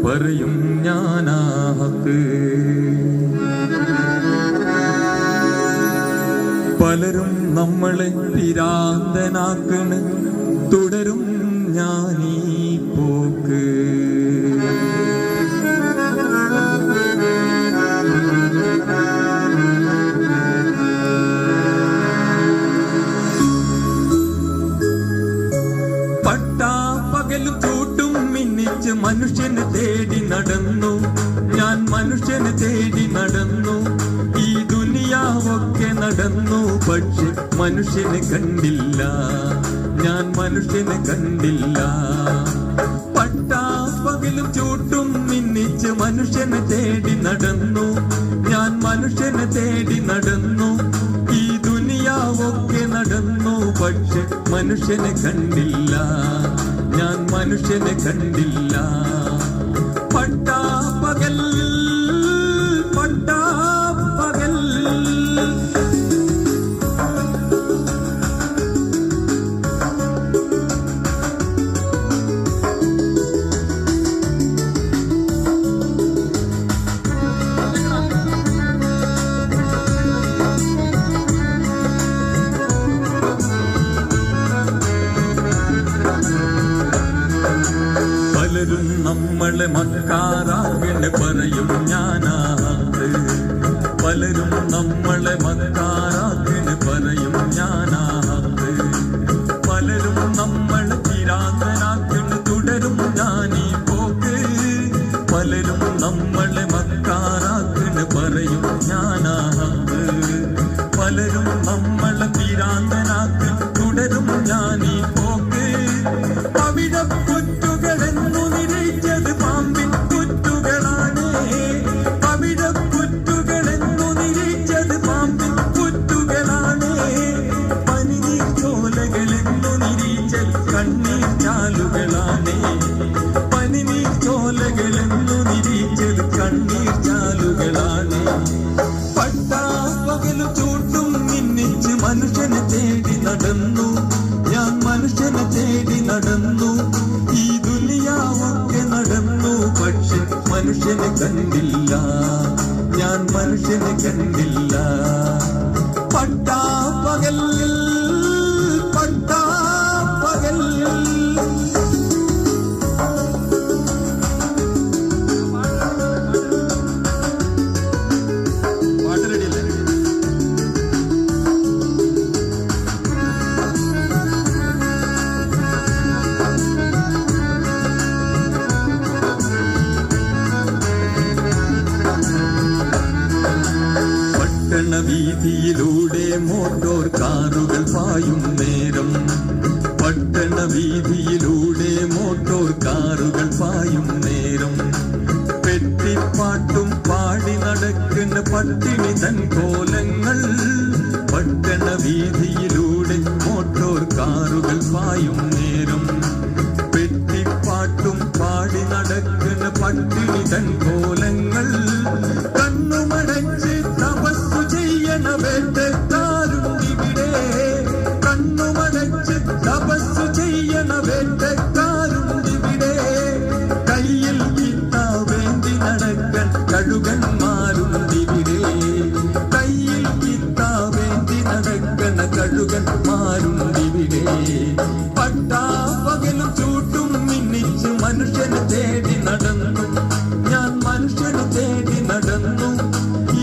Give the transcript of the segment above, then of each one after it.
പറയും ഞാനാഹത്ത്. പലരും നമ്മളെ പിരാന്തനാക്കണ്, തുടരും ഞാനീ പോക്ക്. പട്ടാപ്പകലും ചൂട്ടും മിന്നിച്ച് മനുഷ്യനെ തേടി നടന്നു ഞാൻ, മനുഷ്യനെ തേടി നടന്നു. ഈ ദുനിയാവൊക്കെ നടന്നു, പക്ഷെ മനുഷ്യനെ കണ്ടില്ല ഞാൻ, മനുഷ്യനെ കണ്ടില്ല. പട്ടാപ്പകലും ചൂട്ടും മിന്നിച്ച് മനുഷ്യനെ തേടി നടന്നു ഞാൻ, മനുഷ്യനെ തേടി നടന്നു. ഈ ദുനിയാവൊക്കെ നടന്നു, പക്ഷെ മനുഷ്യനെ കണ്ടില്ല ഞാൻ, മനുഷ്യനെ കണ്ടില്ല. പട്ടാപ്പകൽ പട്ടാപ്പകൽ പലരും നമ്മളെ മക്കാറാകണ്, പറയും ഞാനാഹത്ത്. പലരും നമ്മളെ മക്കാറാകണ്, പറയും ഞാനാഹത്ത്. പലരും നമ്മളെ പിരാന്തനാക്കണ്, തുടരും ഞാനീ പോക്ക്. പലരും നമ്മളെ മക്കാറാക്കണ്, പറയും ഞാനാഹത്ത്. പലരും നമ്മളെ പിരാന്തനാക്കണ്, തുടരും ഞാനീ പോക്ക്. അവിടെ കുറ്റുകളെന്നു നിരീച്ചത് പാമ്പിൻ കുറ്റുകളാണ്. അവിടെ കുറ്റുകളെന്നു നിരീച്ചത് പാമ്പിൻ കുറ്റുകളാണ്. പനിനീർ ചോലകളെന്നു നിരീച്ചത് കണ്ണീർ ചാലുകളാണ്. പനിനീർ ചോലകളെന്നു നിരീച്ചത് കണ്ണീർ ചാലുകളാണ്. പട്ടാപ്പകലും ചൂട്ടും മിന്നിച്ച് മനുഷ്യനെ തേടി നടന്നു ഞാൻ, മനുഷ്യനെ തേടി നടന്നു. ഈ ദുനിയാവൊക്കെ നടന്നു, പക്ഷെ മനുഷ്യനെ കണ്ടില്ല ഞാൻ, മനുഷ്യനെ കണ്ടില്ല. പട്ടാപ്പകൽ പട്ടാപ്പകൽ വീതിയിലൂടെ മോട്ടോർ കാറുകൾ പായും നേരം. പട്ടണ വീതിയിലൂടെ മോട്ടോർ കാറുകൾ പായും നേരം. പെട്ടിപ്പാട്ടും പാടി നടക്കുന്ന പട്ടിണി തൻ കോലങ്ങൾ. പട്ടണ വീതിയിലൂടെ മോട്ടോർ കാറുകൾ പായും നേരം. പെട്ടിപ്പാട്ടും പാടി നടക്കുന്ന പട്ടിണി തൻ കോലങ്ങൾ. കണ്ണുമടച്ച് തപസ്സു ചെയ്യണ വേട്ടക്കാരുണ്ടിവിടെ. കണ്ണുമടച്ച് തപസ്സു ചെയ്യണ വേട്ടക്കാരുണ്ടിവിടെ. കയ്യിൽ കിത്താവേന്തി നടക്കാൻ കഴുകന്മാരുണ്ടിവിടെ. കയ്യിൽ കിത്താവേന്തി നടക്കണ കഴുകന്മാരുണ്ടിവിടെ. പട്ടാപ്പകലും ചൂട്ടും മിന്നിച്ച് മനുഷ്യനെ തേടി നടന്നു ഞാൻ, മനുഷ്യനെ തേടി നടന്നു.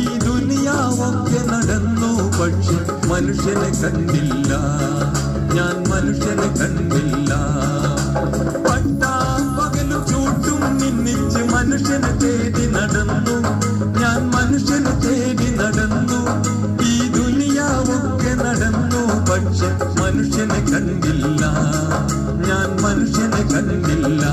ഈ ദുനിയാവൊക്കെ നടന്നു, പക്ഷെ മനുഷ്യനെ കണ്ടില്ല ഞാൻ, മനുഷ്യനെ കണ്ടില്ല. പട്ടാപ്പകലും ചൂട്ടും മിന്നിച്ച് മനുഷ്യനെ തേടി നടന്നു ഞാൻ, മനുഷ്യനെ തേടി നടന്നു. ഈ ദുനിയാവൊക്കെ നടന്നു, പക്ഷെ മനുഷ്യനെ കണ്ടില്ല ഞാൻ, മനുഷ്യനെ കണ്ടില്ല.